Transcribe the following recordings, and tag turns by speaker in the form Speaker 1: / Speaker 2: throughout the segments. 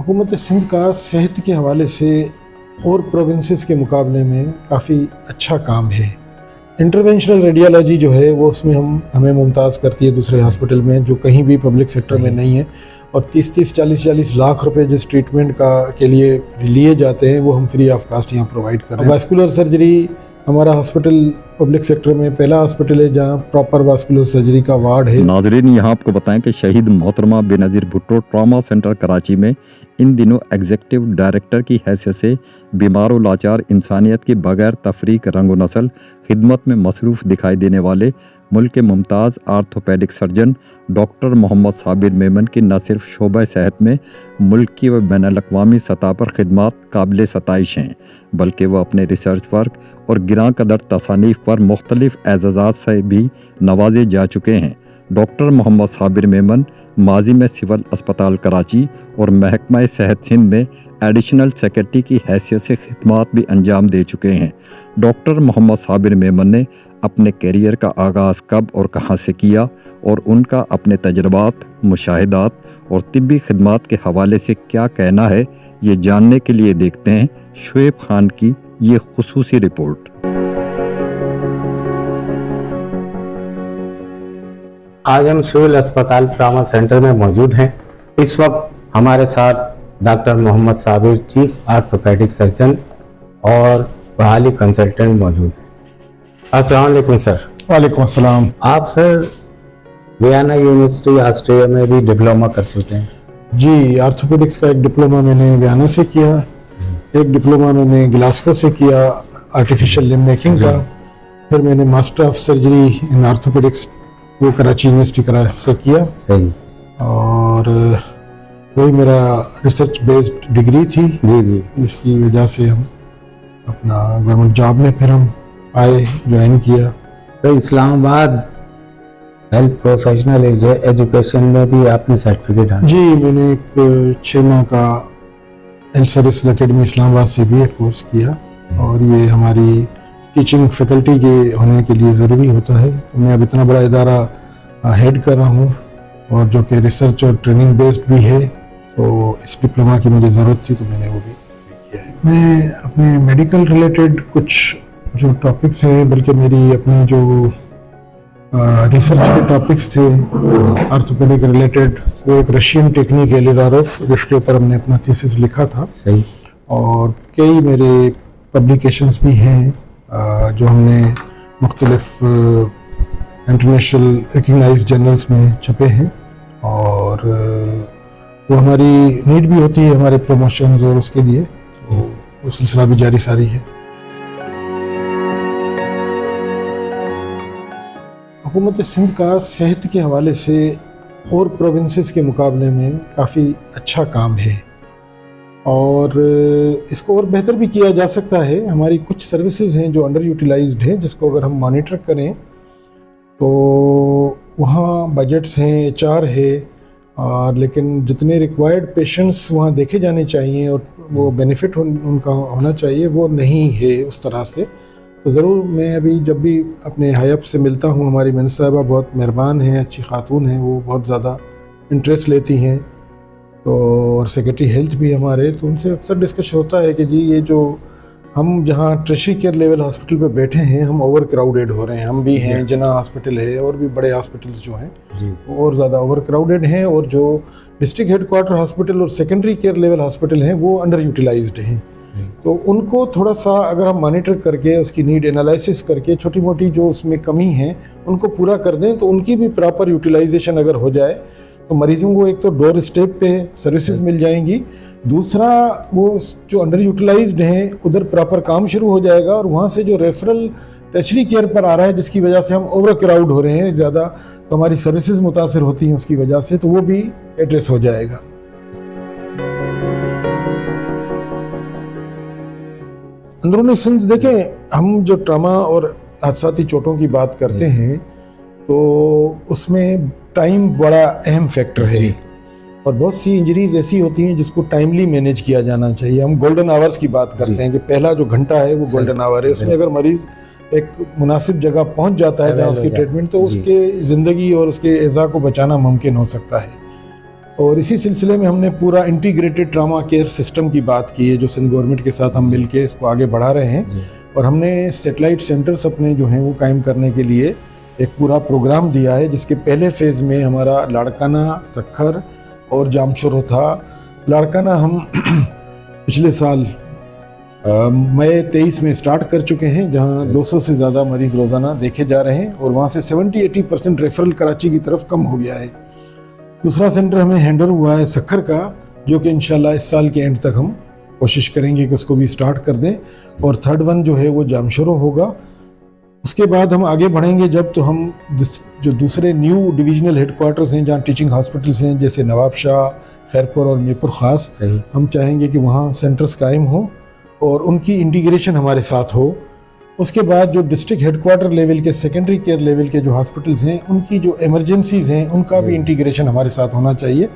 Speaker 1: हुकूमत सिंध का सेहत के हवाले से और प्रोविंसेस के मुकाबले में काफ़ी अच्छा काम है। इंटरवेंशनल रेडियोलॉजी जो है वो उसमें हमें मुमताज़ करती है दूसरे हॉस्पिटल में, जो कहीं भी पब्लिक सेक्टर में नहीं है। और 30-30, 40-40 लाख रुपए जिस ट्रीटमेंट के लिए लिए जाते हैं वो हम फ्री ऑफ कास्ट यहाँ प्रोवाइड कर रहे हैं। वास्कुलर सर्जरी हमारा हॉस्पिटल पब्लिक सेक्टर में पहला हॉस्पिटल है जहाँ प्रॉपर वास्कुलर सर्जरी का वार्ड है।
Speaker 2: नाज़रीन, यहाँ आपको बताएं कि शहीद मोहतरमा बेनज़ीर भुट्टो ट्रॉमा सेंटर कराची में इन दिनों एग्जीक्यूटिव डायरेक्टर की हैसियत से बीमार व लाचार इंसानियत की बगैर तफरीक रंग व नस्ल खिदमत में मसरूफ़ दिखाई देने वाले मुल्क के मुमताज़ orthopedic surgeon doctor Mohammad Sabir Memon की न सिर्फ शोबा सेहत में मुल्क की व बैनुल-अक़वामी सतह पर खिदमत काबिल सताइश हैं, बल्कि वह अपने रिसर्च वर्क और गिरां कदर तसानीफ़ पर मुख्तलिफ़ एज़ाज़ात से भी नवाजे जा चुके हैं। डॉक्टर मोहम्मद साबिर मेमन माजी में सिविल अस्पताल कराची और महकमा सेहत सिंध में एडिशनल सेक्रेटरी की हैसियत से खिदमत भी अंजाम दे चुके हैं। डॉक्टर मोहम्मद साबिर मेमन ने अपने कैरियर का आगाज़ कब और कहां से किया और उनका अपने तजर्बात, मुशाहिदात और तिब्बी खिदमत के हवाले से क्या कहना है, ये जानने के लिए देखते हैं शुएब खान की ये खुसूसी रिपोर्ट।
Speaker 3: आज हम सिविल अस्पताल ट्रॉमा सेंटर में मौजूद हैं। इस वक्त हमारे साथ doctor Mohammad Sabir, chief orthopedic surgeon और बहाली कंसल्टेंट मौजूद हैं। अस्सलाम वालेकुम सर।
Speaker 1: वालेकुम अस्सलाम।
Speaker 3: आप सर वियना यूनिवर्सिटी ऑस्ट्रिया में भी डिप्लोमा कर चुके हैं।
Speaker 1: जी, आर्थोपेडिक्स का एक डिप्लोमा मैंने वियना से किया, एक डिप्लोमा मैंने ग्लासगो से किया आर्टिफिशियल लिम्ब मेकिंग का, फिर मैंने master of surgery in orthopaedics वो कराची यूनिवर्सिटी से किया।
Speaker 3: सही।
Speaker 1: और वही मेरा रिसर्च बेस्ड डिग्री थी
Speaker 3: जी जी,
Speaker 1: जिसकी वजह से हम अपना गवर्नमेंट जॉब में फिर हम आए, ज्वाइन किया।
Speaker 3: तो इस्लामाबाद हेल्थ प्रोफेशनल एजुकेशन में भी आपने सर्टिफिकेट हासिल?
Speaker 1: जी, मैंने एक 6 माह का हेल्थ सर्विस अकेडमी इस्लामाबाद से भी एक कोर्स किया और ये हमारी टीचिंग फैकल्टी के होने के लिए ज़रूरी होता है। तो मैं अब इतना बड़ा इदारा हेड कर रहा हूँ और जो कि रिसर्च और ट्रेनिंग बेस्ड भी है, तो इस डिप्लोमा की मुझे ज़रूरत थी तो मैंने वो भी किया है। मैं अपने मेडिकल रिलेटेड कुछ जो टॉपिक्स हैं, बल्कि मेरी अपनी जो रिसर्च के टॉपिक्स थे आर्थोपेडिक रिलेटेड, वो एक रशियन टेक्निक है लिजारोफ, जिसके ऊपर हमने अपना थीसिस लिखा था।
Speaker 3: सही।
Speaker 1: और कई मेरे पब्लिकेशंस भी हैं जो हमने मुख्तलिफ इंटरनेशनल रिकग्नाइज्ड जर्नल्स में छपे हैं और वो हमारी नीड भी होती है हमारे प्रमोशंस और उसके लिए, तो वो सिलसिला भी जारी सारी है। हुकूमत सिंध का सेहत के हवाले से और प्रोविंसेस के मुकाबले में काफ़ी अच्छा काम है और इसको और बेहतर भी किया जा सकता है। हमारी कुछ सर्विसेज हैं जो अंडर यूटिलाइज्ड हैं, जिसको अगर हम मॉनिटर करें तो वहाँ बजट्स हैं, HR है, और लेकिन जितने रिक्वायर्ड पेशेंट्स वहाँ देखे जाने चाहिए और वो बेनिफिट उनका होना चाहिए वो नहीं है उस तरह से। तो ज़रूर मैं अभी जब भी अपने हायब से मिलता हूँ, हमारी मिनिस्टर साहिबा बहुत मेहरबान हैं, अच्छी खातून हैं, वो बहुत ज़्यादा इंटरेस्ट लेती हैं, तो और सेक्रेटरी हेल्थ भी हमारे, तो उनसे अक्सर डिस्कशन होता है कि जी ये जो हम जहाँ ट्रेशरी केयर लेवल हॉस्पिटल पे बैठे हैं, हम ओवर क्राउडेड हो रहे हैं। हम भी हैं, जिन्ना हॉस्पिटल है और भी बड़े हॉस्पिटल्स जो हैं वो और ज़्यादा ओवर क्राउडेड हैं, और जो डिस्ट्रिक्ट हेडक्वार्टर हॉस्पिटल और सेकेंडरी केयर लेवल हॉस्पिटल हैं वो अंडर यूटिलाइज्ड हैं। तो उनको थोड़ा सा अगर हम मॉनिटर करके उसकी नीड एनालिसिस करके छोटी मोटी जो उसमें कमी है उनको पूरा कर दें, तो उनकी भी प्रॉपर यूटिलाइजेशन अगर हो जाए तो मरीजों को एक तो डोर स्टेप पे सर्विसेज मिल जाएंगी, दूसरा वो जो अंडर यूटिलाइज्ड हैं उधर प्रॉपर काम शुरू हो जाएगा, और वहाँ से जो रेफरल टर्शरी केयर पर आ रहा है जिसकी वजह से हम ओवर क्राउड हो रहे हैं ज़्यादा, तो हमारी सर्विसेज मुतासर होती हैं उसकी वजह से, तो वो भी एड्रेस हो जाएगा। अंदरूनी सिंध देखें, हम जो ट्रामा और हादसाती चोटों की बात करते हैं तो उसमें टाइम बड़ा अहम फैक्टर है, और बहुत सी इंजरीज ऐसी होती हैं जिसको टाइमली मैनेज किया जाना चाहिए। हम गोल्डन आवर्स की बात करते हैं कि पहला जो घंटा है वो गोल्डन आवर है, उसमें अगर मरीज एक मुनासिब जगह पहुंच जाता है जहाँ उसकी ट्रीटमेंट, तो उसके ज़िंदगी और उसके एज़ा को बचाना मुमकिन हो सकता है। और इसी सिलसिले में हमने पूरा इंटीग्रेटेड ट्रामा केयर सिस्टम की बात की है, जो सिंध गवर्नमेंट के साथ हम मिलके इसको आगे बढ़ा रहे हैं। और हमने सैटेलाइट सेंटर्स अपने जो हैं वो कायम करने के लिए एक पूरा प्रोग्राम दिया है, जिसके पहले फेज़ में हमारा लाड़काना, सक्खर और जामशोरो था। लाड़काना हम पिछले साल मई 23 में स्टार्ट कर चुके हैं, जहां 200 से ज़्यादा मरीज़ रोज़ाना देखे जा रहे हैं और वहां से 70-80% रेफरल कराची की तरफ कम हो गया है। दूसरा सेंटर हमें हैंडओवर हुआ है सक्खर का, जो कि इंशाल्लाह इस साल के एंड तक हम कोशिश करेंगे कि उसको भी स्टार्ट कर दें। और थर्ड वन जो है वो जामशोरो होगा। उसके बाद हम आगे बढ़ेंगे जब, तो हम जो दूसरे न्यू डिविजनल हेडक्वार्टर्स हैं जहाँ टीचिंग हॉस्पिटल्स हैं, जैसे नवाब शाह, खैरपुर और मीरपुर ख़ास, हम चाहेंगे कि वहाँ सेंटर्स कायम हो और उनकी इंटीग्रेशन हमारे साथ हो। उसके बाद जो डिस्ट्रिक्ट हेडक्वार्टर लेवल के, सेकेंडरी केयर लेवल के जो हॉस्पिटल्स हैं, उनकी जो इमरजेंसीज़ हैं, उनका भी इंटीग्रेशन हमारे साथ होना चाहिए।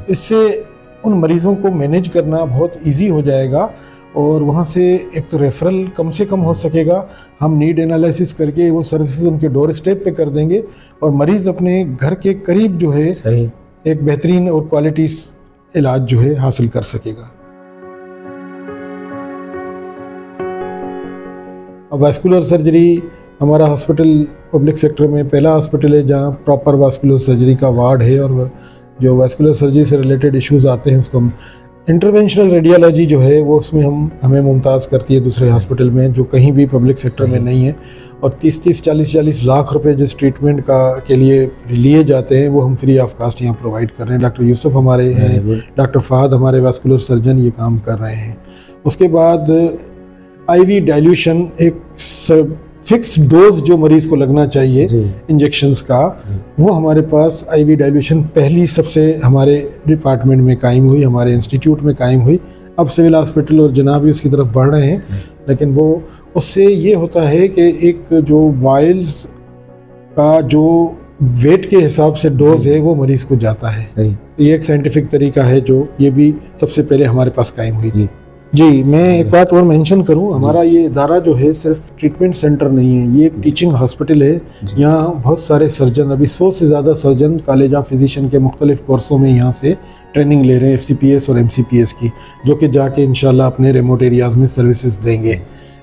Speaker 1: इससे उन मरीज़ों को मैनेज करना बहुत इजी हो जाएगा और वहाँ से एक तो रेफरल कम से कम हो सकेगा। हम नीड एनालिसिस करके वो सर्विसेज उनके डोर स्टेप पे कर देंगे और मरीज़ अपने घर के करीब जो है एक बेहतरीन और क्वालिटी इलाज जो है हासिल कर सकेगा। अब वास्कुलर सर्जरी हमारा हॉस्पिटल पब्लिक सेक्टर में पहला हॉस्पिटल है जहाँ प्रॉपर वास्कुलर सर्जरी का वार्ड है, और जो वास्कुलर सर्जरी से रिलेटेड इश्यूज आते हैं उसको हम इंटरवेंशनल रेडियोलॉजी जो है वो उसमें हमें मुमताज़ करती है दूसरे हॉस्पिटल में, जो कहीं भी पब्लिक सेक्टर में नहीं है। और 30-30, 40-40 लाख रुपए जिस ट्रीटमेंट के लिए लिए जाते हैं वो हम फ्री ऑफ कास्ट यहाँ प्रोवाइड कर रहे हैं। डॉक्टर यूसुफ हमारे हैं, डॉक्टर फहद हमारे वास्कुलर सर्जन ये काम कर रहे हैं। उसके बाद आईवी डाइल्यूशन, एक फिक्स डोज जो मरीज को लगना चाहिए इंजेक्शंस का, वो हमारे पास आईवी डाइल्यूशन पहली सबसे हमारे डिपार्टमेंट में कायम हुई, हमारे इंस्टीट्यूट में कायम हुई। अब सिविल हॉस्पिटल और जनाब भी उसकी तरफ बढ़ रहे हैं, लेकिन वो उससे ये होता है कि एक जो वायल्स का जो वेट के हिसाब से डोज है वो मरीज को जाता है। ये एक साइंटिफिक तरीका है जो ये भी सबसे पहले हमारे पास कायम हुई थी। जी, मैं एक बात और मेंशन करूं, हमारा ये इदारा जो है सिर्फ ट्रीटमेंट सेंटर नहीं है, ये एक टीचिंग हॉस्पिटल है। यहाँ बहुत सारे सर्जन, अभी 100 से ज़्यादा सर्जन कॉलेज ऑफ फिजिशियन के मुख्तलिफ कोर्सों में यहाँ से ट्रेनिंग ले रहे हैं, FCPS और MCPS की, जो कि जाके इंशाल्लाह अपने रिमोट एरियाज़ में सर्विसेज देंगे।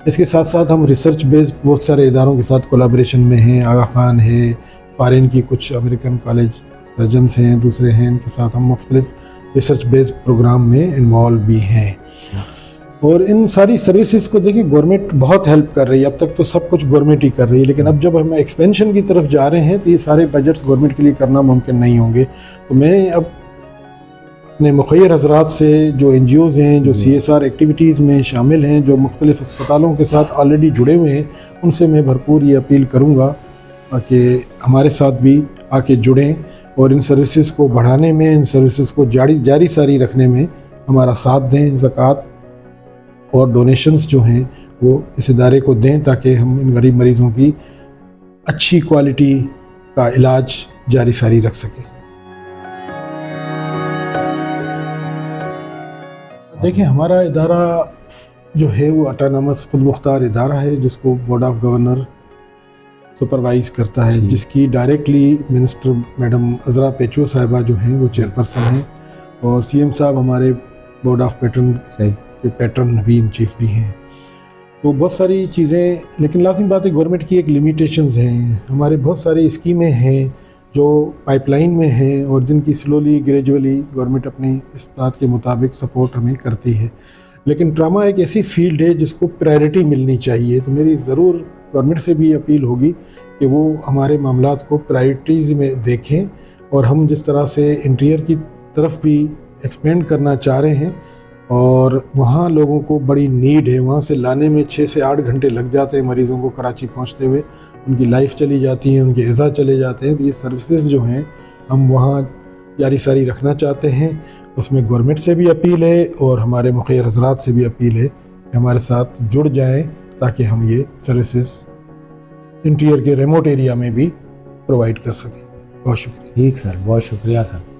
Speaker 1: इसके साथ साथ हम रिसर्च बेस्ड बहुत सारे इदारों के साथ कोलाब्रेशन में हैं। आगा खान है, फॉरेन की कुछ अमेरिकन कॉलेज सर्जन्स हैं, दूसरे हैं, इनके साथ हम मुख्तलिफ रिसर्च बेस्ड प्रोग्राम में इन्वॉल्व भी हैं। और इन सारी सर्विसेज को देखिए गवर्नमेंट बहुत हेल्प कर रही है। अब तक तो सब कुछ गवर्नमेंट ही कर रही है, लेकिन अब जब हम एक्सपेंशन की तरफ जा रहे हैं तो ये सारे बजट्स गवर्नमेंट के लिए करना मुमकिन नहीं होंगे। तो मैं अब अपने मुखैर हजरात से, जो NGOs हैं, जो CSR एक्टिविटीज़ में शामिल हैं, जो मुख्तलिफ अस्पतालों के साथ ऑलरेडी जुड़े हुए हैं, उनसे मैं भरपूर ये अपील करूँगा कि हमारे साथ भी आके जुड़ें और इन सर्विसेज को बढ़ाने में, इन सर्विसेज को जारी सारी रखने में हमारा साथ दें। ज़कात और डोनेशंस जो हैं वो इस इदारे को दें, ताकि हम इन गरीब मरीज़ों की अच्छी क्वालिटी का इलाज जारी सारी रख सकें। देखिए, हमारा इदारा जो है वो ऑटोनमस खुद मुख्तार इदारा है, जिसको बोर्ड ऑफ गवर्नर सुपरवाइज़ करता है, जिसकी डायरेक्टली मिनिस्टर मैडम अज़रा पेचो साहिबा जो हैं वो चेयरपर्सन हैं, और CM साहब हमारे बोर्ड ऑफ पैटर्न के पैटर्न भी इन चीफ भी हैं। तो बहुत सारी चीज़ें, लेकिन लाजिम बात है गवर्नमेंट की एक लिमिटेशंस हैं। हमारे बहुत सारी स्कीमें हैं जो पाइपलाइन में हैं और जिनकी स्लोली ग्रेजुअली गवर्नमेंट अपनी इस्तात के मुताबिक सपोर्ट हमें करती है। लेकिन ट्रामा एक ऐसी फील्ड है जिसको प्रायोरिटी मिलनी चाहिए। तो मेरी ज़रूर गवर्नमेंट से भी अपील होगी कि वो हमारे मामलात को प्रायोरिटीज़ में देखें, और हम जिस तरह से इंटीरियर की तरफ भी एक्सपेंड करना चाह रहे हैं और वहाँ लोगों को बड़ी नीड है, वहाँ से लाने में 6 से 8 घंटे लग जाते हैं मरीज़ों को कराची पहुँचते हुए, उनकी लाइफ चली जाती है, उनके एज़ा चले जाते हैं। तो ये सर्विसेज जो हैं हम वहाँ जारी सारी रखना चाहते हैं। उसमें गवर्नमेंट से भी अपील है और हमारे मुखैर हज़रात से भी अपील है कि हमारे साथ जुड़ जाएँ, ताकि हम ये सर्विसेज इंटीरियर के रिमोट एरिया में भी प्रोवाइड कर सकें। बहुत शुक्रिया।
Speaker 3: ठीक सर, बहुत शुक्रिया सर।